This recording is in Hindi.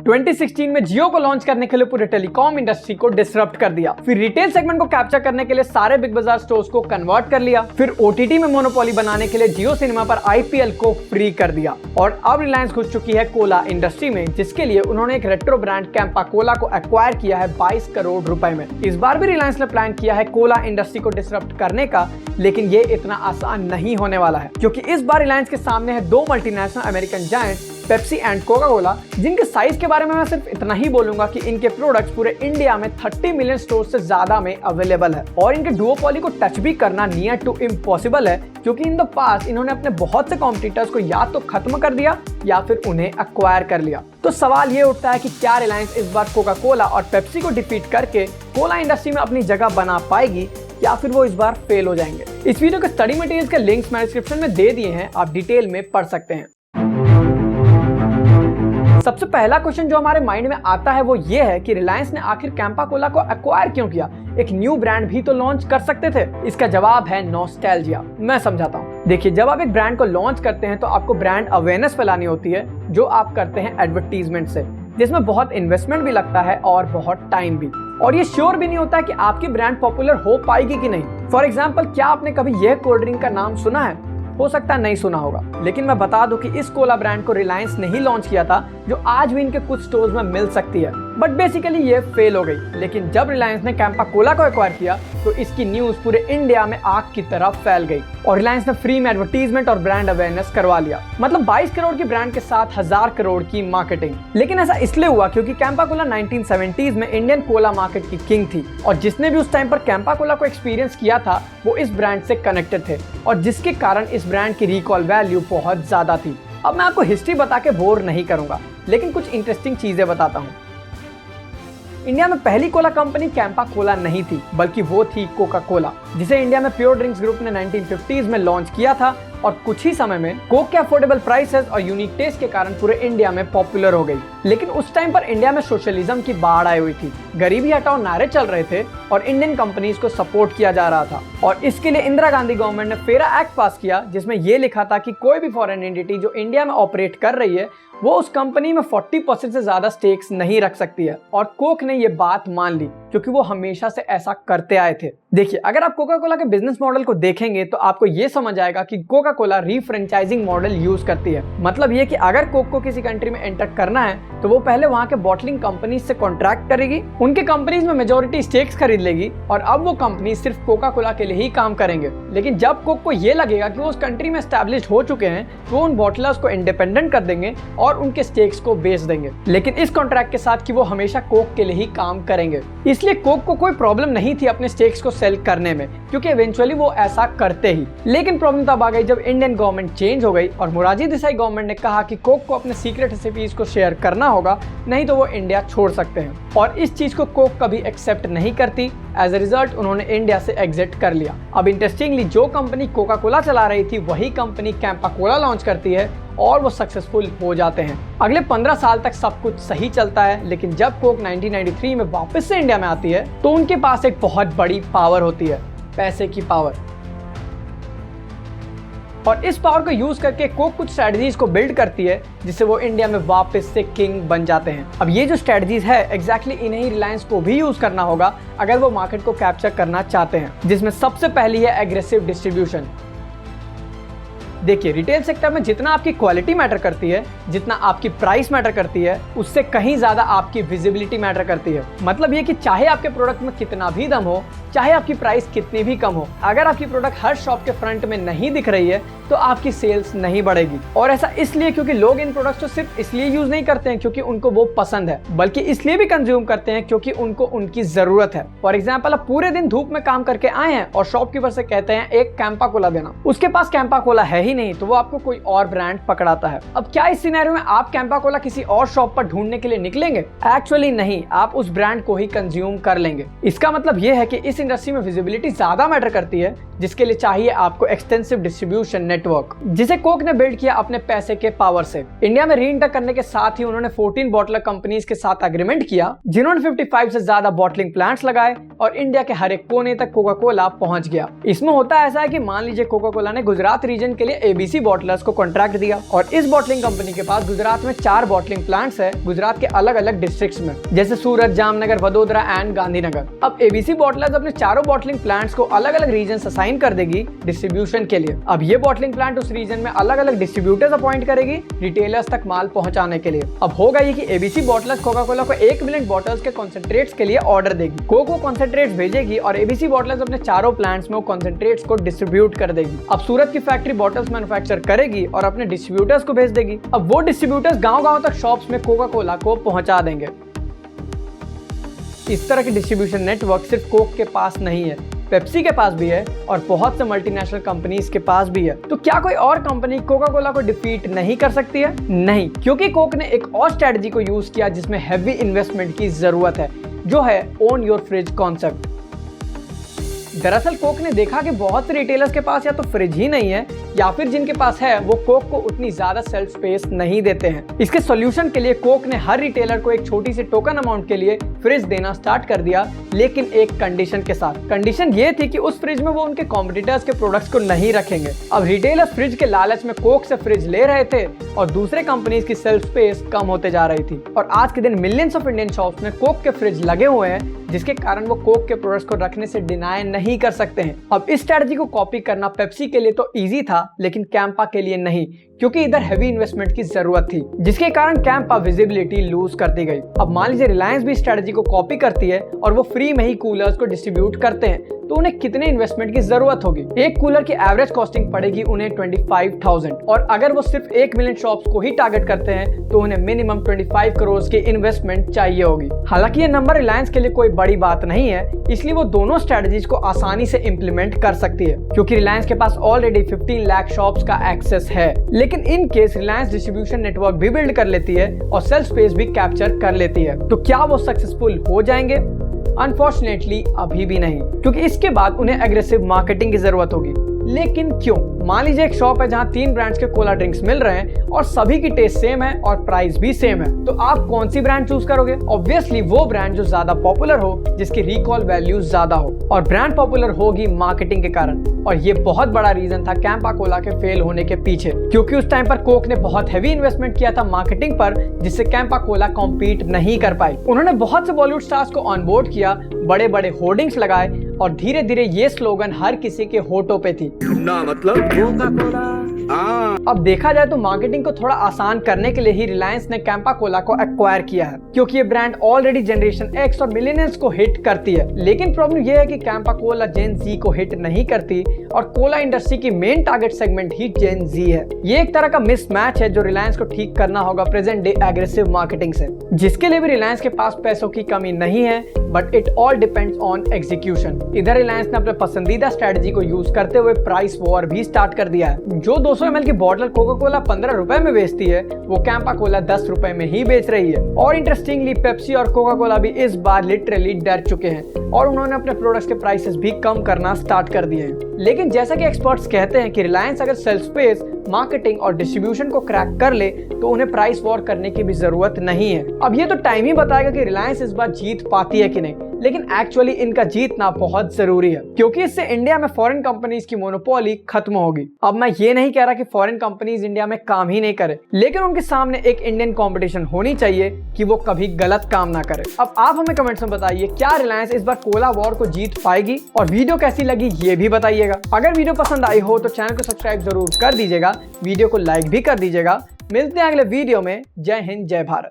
2016 में जियो को लॉन्च करने के लिए पूरे टेलीकॉम इंडस्ट्री को डिसरप्ट कर दिया। फिर रिटेल सेगमेंट को कैप्चर करने के लिए सारे बिग बाजार स्टोर्स को कन्वर्ट कर लिया। फिर ओटीटी में मोनोपोली बनाने के लिए जियो सिनेमा पर आईपीएल को फ्री कर दिया। और अब रिलायंस घुस चुकी है कोला इंडस्ट्री में, जिसके लिए उन्होंने एक रेट्रो ब्रांड कैंपा कोला को एक्वायर किया है 22 करोड़ रुपए में। इस बार भी रिलायंस ने प्लान किया है कोला इंडस्ट्री को डिसरप्ट करने का, लेकिन ये इतना आसान नहीं होने वाला है, क्योंकि इस बार रिलायंस के सामने है दो multinational American giants Pepsi and Coca Cola, जिनके साइज के बारे में मैं सिर्फ इतना ही बोलूंगा कि इनके प्रोडक्ट्स पूरे इंडिया में 30 मिलियन स्टोर से ज्यादा में अवेलेबल है। और इनके डुओपोली को टच भी करना नियर टू इम्पॉसिबल है, क्योंकि इन द पास्ट इन्होंने अपने बहुत से कॉम्पिटिटर्स को या तो खत्म कर दिया या फिर उन्हें एक्वायर कर लिया। तो सवाल ये उठता है कि क्या रिलायंस इस बार कोका कोला और पेप्सी को डिफीट करके कोला इंडस्ट्री में अपनी जगह बना पाएगी, या फिर वो इस बार फेल हो जाएंगे। इस वीडियो के स्टडी मटेरियल्स के लिंक्स मैंने डिस्क्रिप्शन में दे दिए हैं, आप डिटेल में पढ़ सकते हैं। सबसे पहला क्वेश्चन जो हमारे माइंड में आता है वो ये है कि रिलायंस ने आखिर कैंपा कोला को एक्वायर क्यों किया? एक न्यू ब्रांड भी तो लॉन्च कर सकते थे। इसका जवाब है नॉस्टैल्जिया। मैं समझाता हूँ। देखिए, जब आप एक ब्रांड को लॉन्च करते हैं तो आपको ब्रांड अवेयरनेस फैलानी होती है, जो आप करते हैं एडवर्टीजमेंट से, जिसमें बहुत इन्वेस्टमेंट भी लगता है और बहुत टाइम भी। और ये श्योर भी नहीं होता है कि आपकी ब्रांड पॉपुलर हो पाएगी कि नहीं। फॉर एग्जाम्पल, क्या आपने कभी यह कोल्ड ड्रिंक का नाम सुना है? हो सकता है नहीं सुना होगा, लेकिन मैं बता दूं कि इस कोला ब्रांड को रिलायंस ने ही लॉन्च किया था, जो आज भी इनके कुछ स्टोर्स में मिल सकती है। बट बेसिकली ये फेल हो गई। लेकिन जब रिलायंस ने कैंपा कोला को एक्वायर किया तो इसकी न्यूज पूरे इंडिया में आग की तरह फैल गई और रिलायंस ने फ्री में एडवर्टीजमेंट और ब्रांड अवेयरनेस करवा लिया। मतलब 22 करोड़ की ब्रांड के साथ 1000 करोड़ की मार्केटिंग। लेकिन ऐसा इसलिए हुआ क्योंकि कैंपा कोला 1970s में इंडियन कोला मार्केट की किंग थी, और जिसने भी उस टाइम पर कैंपा कोला को एक्सपीरियंस किया था वो इस ब्रांड से कनेक्टेड थे, और जिसके कारण इस ब्रांड की रिकॉल वैल्यू बहुत ज्यादा थी। अब मैं आपको हिस्ट्री बता के बोर नहीं करूंगा, लेकिन कुछ इंटरेस्टिंग चीजें बताता हूँ। इंडिया में पहली कोला कंपनी कैंपा कोला नहीं थी, बल्कि वो थी कोका कोला, जिसे इंडिया में प्योर ड्रिंक्स ग्रुप ने 1950s में लॉन्च किया था, और कुछ ही समय में कोक के अफोर्डेबल प्राइसेस और यूनिक टेस्ट के कारण पूरे इंडिया में पॉपुलर हो गई। लेकिन उस टाइम पर इंडिया में सोशलिज्म की बाढ़ आई हुई थी, गरीबी हटाओ नारे चल रहे थे और इंडियन कंपनीज को सपोर्ट किया जा रहा था। और इसके लिए इंदिरा गांधी गवर्नमेंट ने फेरा एक्ट पास किया, जिसमें यह लिखा था कि कोई भी फॉरेन एंटिटी जो इंडिया में ऑपरेट कर रही है वो उस कंपनी में 40% से ज्यादा स्टेक्स नहीं रख सकती है। और कोक ने ये बात मान ली, क्योंकि वो हमेशा से ऐसा करते आए थे। देखिए, अगर आप कोका कोला के बिजनेस मॉडल को देखेंगे तो आपको ये समझ आएगा कि कोका कोला रीफ्रेंचाइजिंग मॉडल यूज करती है। मतलब ये कि अगर कोक को किसी कंट्री में एंटर करना है तो वो पहले वहाँ के बॉटलिंग कंपनीज से कॉन्ट्रैक्ट करेगी, उनके कंपनीज में मेजोरिटी स्टेक्स खरीद लेगी, और अब वो कंपनी सिर्फ कोका कोला के लिए ही काम करेंगे। लेकिन जब कोक को ये लगेगा कि वो उस कंट्री में एस्टैब्लिश हो चुके हैं तो वो उन बॉटलर्स को इंडिपेंडेंट कर देंगे और उनके स्टेक्स को बेच देंगे, लेकिन इस कॉन्ट्रैक्ट के साथ कि वो हमेशा कोक के लिए ही काम करेंगे। इसलिए कोक को कोई प्रॉब्लम नहीं थी अपने स्टेक्स को सेल करने में, क्योंकि इवेंचुअली वो ऐसा करते ही। लेकिन प्रॉब्लम तब आ गई जब इंडियन गवर्नमेंट चेंज हो गई और मोरारजी देसाई गवर्नमेंट ने कहा कि कोक को अपने सीक्रेट रेसिपीज को शेयर करना होगा, नहीं तो वो इंडिया छोड़ सकते हैं। और इस चीज को कोक कभी एक्सेप्ट नहीं करती। एज ए रिजल्ट उन्होंने इंडिया से एग्जिट कर लिया। अब इंटरेस्टिंगली जो कंपनी कोका कोला चला रही थी वही कंपनी कैंपा कोला लॉन्च करती है और वो सक्सेसफुल हो जाते हैं। अगले 15 साल तक सब कुछ सही चलता है, लेकिन जब कोक 1993 में वापस से इंडिया में आती है तो उनके पास एक बहुत बड़ी पावर होती है, पैसे की पावर। और इस पावर को यूज करके कोक कुछ स्ट्रेटजीज को बिल्ड करती है, जिससे वो इंडिया में वापस से किंग बन जाते हैं। अब ये जो स्ट्रेटजीज है एग्जैक्टली इन्हें ही रिलायंस को भी यूज करना होगा अगर वो मार्केट को कैप्चर करना चाहते हैं, जिसमें सबसे पहली है एग्रेसिव डिस्ट्रीब्यूशन। देखिए, रिटेल सेक्टर में जितना आपकी क्वालिटी मैटर करती है, जितना आपकी प्राइस मैटर करती है, उससे कहीं ज्यादा आपकी विजिबिलिटी मैटर करती है। मतलब ये कि चाहे आपके प्रोडक्ट में कितना भी दम हो, चाहे आपकी प्राइस कितनी भी कम हो, अगर आपकी प्रोडक्ट हर शॉप के फ्रंट में नहीं दिख रही है तो आपकी सेल्स नहीं बढ़ेगी। और ऐसा इसलिए क्योंकि लोग इन प्रोडक्ट्स को सिर्फ इसलिए यूज नहीं करते हैं क्योंकि उनको वो पसंद है, बल्कि इसलिए भी कंज्यूम करते हैं क्योंकि उनको उनकी जरूरत है। फॉर एग्जाम्पल, आप पूरे दिन धूप में काम करके आए हैं और शॉपकीपर से कहते हैं एक कैंपा कोला देना, उसके पास कैंपा कोला है ही नहीं, तो वो आपको कोई और ब्रांड पकड़ाता है। अब क्या इस सिनेरियो में आप कैंपा कोला किसी और शॉप पर ढूंढने के लिए निकलेंगे? एक्चुअली नहीं, आप उस ब्रांड को ही कंज्यूम कर लेंगे। इसका मतलब यह है कि इस इंडस्ट्री में विजिबिलिटी ज्यादा मैटर करती है, जिसके लिए चाहिए आपको एक्सटेंसिव डिस्ट्रीब्यूशन नेटवर्क, जिसे कोक ने बिल्ड किया अपने पैसे के पावर से। इंडिया में री-एंटर करने के साथ ही उन्होंने 14 बॉटलर कंपनीज के साथ एग्रीमेंट किया, जिन्होंने 55 से ज्यादा बॉटलिंग प्लांट्स लगाए और इंडिया के हर एक कोने तक कोका कोला पहुंच गया। इसमें होता ऐसा है कि मान लीजिए कोका कोला ने गुजरात रीजन के लिए एबीसी बॉटलर्स को कॉन्ट्रैक्ट दिया और इस बॉटलिंग कंपनी के पास गुजरात में 4 बॉटलिंग प्लांट्स है गुजरात के अलग अलग डिस्ट्रिक्ट्स में, जैसे सूरत, जामनगर, वडोदरा एंड गांधीनगर। अब एबीसी बॉटलर्स अपने चारों बॉटलिंग प्लांट्स को अलग अलग रीजन असाइन कर देगी डिस्ट्रीब्यूशन के लिए। अब ये बॉटलिंग प्लांट उस रीजन में अलग अलग डिस्ट्रीब्यूटर्स अपॉइंट करेगी रिटेलर्स तक माल पहुंचाने के लिए। अब होगा ये कि एबीसी बॉटलर्स कोका कोला को 1 मिलियन बॉटल्स के कॉन्सेंट्रेट्स के लिए ऑर्डर देगी, कोक वो कॉन्सेंट्रेट्स भेजेगी और एबीसी बॉटलर्स अपने चारों प्लांट्स में कॉन्सेंट्रेट्स को डिस्ट्रीब्यूट कर देगी। अब सूरत की फैक्ट्री बॉटल्स मैन्युफैक्चर करेगी और अपने डिस्ट्रीब्यूटर्स को भेज देगी। अब वो डिस्ट्रीब्यूटर्स गांव-गांव तक शॉप्स में कोका कोला को पहुंचा देंगे। इस तरह की डिस्ट्रीब्यूशन नेटवर्क सिर्फ कोक के पास नहीं है, पेप्सी के पास भी है और बहुत से मल्टीनेशनल कंपनीज के पास भी है। तो क्या कोई और कंपनी कोका कोला को डिफीट नहीं कर सकती है? नहीं, क्योंकि कोक ने एक और स्ट्रेटजी को यूज किया जिसमें हैवी इन्वेस्टमेंट की जरूरत है, जो है ओन योर फ्रिज कॉन्सेप्ट। दरअसल कोक ने देखा कि बहुत से रिटेलर्स के पास या तो फ्रिज ही नहीं है या फिर जिनके पास है वो कोक को उतनी ज्यादा सेल्फ स्पेस नहीं देते हैं। इसके सॉल्यूशन के लिए कोक ने हर रिटेलर को एक छोटी सी टोकन अमाउंट के लिए फ्रिज देना स्टार्ट कर दिया, लेकिन एक कंडीशन के साथ। कंडीशन ये थी कि उस फ्रिज में वो उनके कॉम्पिटिटर्स के प्रोडक्ट्स को नहीं रखेंगे। अब रिटेलर्स फ्रिज के लालच में कोक से फ्रिज ले रहे थे और दूसरे कंपनीज की सेल्फ स्पेस कम होते जा रही थी और आज के दिन मिलियंस ऑफ इंडियन शॉप्स में कोक के फ्रिज लगे हुए हैं, जिसके कारण वो कोक के प्रोडक्ट्स को रखने से डिनाई नहीं कर सकते हैं। अब इस स्ट्रेटजी को कॉपी करना पेप्सी के लिए तो इजी था, लेकिन कैंपा के लिए नहीं, क्योंकि इधर हैवी इन्वेस्टमेंट की जरूरत थी, जिसके कारण कैंपा विजिबिलिटी लूज करती गई। अब मान लीजिए रिलायंस भी स्ट्रेटजी को कॉपी करती है और वो फ्री में ही कूलर्स को डिस्ट्रीब्यूट करते हैं, तो उन्हें कितने इन्वेस्टमेंट की जरूरत होगी? एक कूलर की एवरेज कॉस्टिंग पड़ेगी उन्हें 25,000 और अगर वो सिर्फ 1 मिलियन शॉप्स को ही टारगेट करते हैं तो उन्हें मिनिमम 25 करोड़ की इन्वेस्टमेंट चाहिए होगी। हालांकि ये नंबर रिलायंस के लिए कोई बड़ी बात नहीं है, इसलिए वो दोनों स्ट्रेटजीज को आसानी से इंप्लीमेंट कर सकती है, क्योंकि रिलायंस के पास ऑलरेडी 15 लाख शॉप्स का एक्सेस है। लेकिन in case Reliance distribution network भी बिल्ड कर लेती है और सेल्फ स्पेस भी कैप्चर कर लेती है, तो क्या वो सक्सेसफुल हो जाएंगे? अनफॉर्चुनेटली अभी भी नहीं, क्योंकि इसके बाद उन्हें एग्रेसिव मार्केटिंग की जरूरत होगी। लेकिन क्यों? मान लीजिए एक शॉप है जहां 3 ब्रांड्स के कोला ड्रिंक्स मिल रहे हैं और सभी की टेस्ट सेम है और प्राइस भी सेम है, तो आप कौन सी ब्रांड चूज करोगे? ऑब्वियसली वो ब्रांड जो ज्यादा पॉपुलर हो, जिसकी रिकॉल वैल्यू ज्यादा हो, और ब्रांड पॉपुलर होगी मार्केटिंग के कारण। और ये बहुत बड़ा रीजन था कैंपा कोला के फेल होने के पीछे, क्योंकि उस टाइम पर कोक ने बहुत हैवी इन्वेस्टमेंट किया था मार्केटिंग पर, जिससे कैंपा कोला कॉम्पीट नहीं कर पाई। उन्होंने बहुत से बॉलीवुड स्टार्स को ऑनबोर्ड किया, बड़े बड़े होर्डिंग्स लगाए और धीरे धीरे ये स्लोगन हर किसी के होठों पे थी, मतलब कोका कोला। अब देखा जाए तो मार्केटिंग को थोड़ा आसान करने के लिए ही रिलायंस ने कैंपा कोला को एक्वायर किया है, क्योंकि ये ब्रांड ऑलरेडी जनरेशन एक्स और मिलेनियल्स को हिट करती है। लेकिन प्रॉब्लम ये है कि कैंपा कोला जेन जी को हिट नहीं करती और कोला इंडस्ट्री की मेन टारगेट सेगमेंट ही जेन जी है। ये एक तरह का मिसमैच है जो रिलायंस को ठीक करना होगा प्रेजेंट डे एग्रेसिव मार्केटिंग से, जिसके लिए भी रिलायंस के पास पैसों की कमी नहीं है, but it all depends on execution. इधर रिलायंस ने अपने पसंदीदा स्ट्रेटजी को यूज करते हुए प्राइस वॉर भी स्टार्ट कर दिया है। जो 200 ml की बॉटल कोका कोला 15 रुपए में बेचती है, वो कैंपा कोला 10 रुपए में ही बेच रही है। और इंटरेस्टिंगली पेप्सी और कोका कोला भी इस बार लिटरली डर चुके हैं और उन्होंने अपने प्रोडक्ट्स के प्राइसेस भी कम करना स्टार्ट कर दिए हैं। लेकिन जैसा कि एक्सपर्ट्स कहते हैं कि रिलायंस अगर सेल्फ स्पेस, मार्केटिंग और डिस्ट्रीब्यूशन को क्रैक कर ले तो उन्हें प्राइस वॉर करने की भी जरूरत नहीं है। अब ये तो टाइम ही बताएगा कि रिलायंस इस बार जीत पाती है कि नहीं, लेकिन एक्चुअली इनका जीतना बहुत जरूरी है, क्योंकि इससे इंडिया में फॉरेन कंपनीज की मोनोपोली खत्म होगी। अब मैं ये नहीं कह रहा कि फॉरेन कंपनीज इंडिया में काम ही नहीं करे, लेकिन उनके सामने एक इंडियन कंपटीशन होनी चाहिए कि वो कभी गलत काम ना करे। अब आप हमें कमेंट्स में बताइए, क्या रिलायंस इस बार कोला वॉर को जीत पाएगी? और वीडियो कैसी लगी ये भी बताइएगा। अगर वीडियो पसंद आई हो तो चैनल को सब्सक्राइब जरूर कर दीजिएगा, वीडियो को लाइक भी कर दीजिएगा। मिलते हैं अगले वीडियो में। जय हिंद, जय भारत।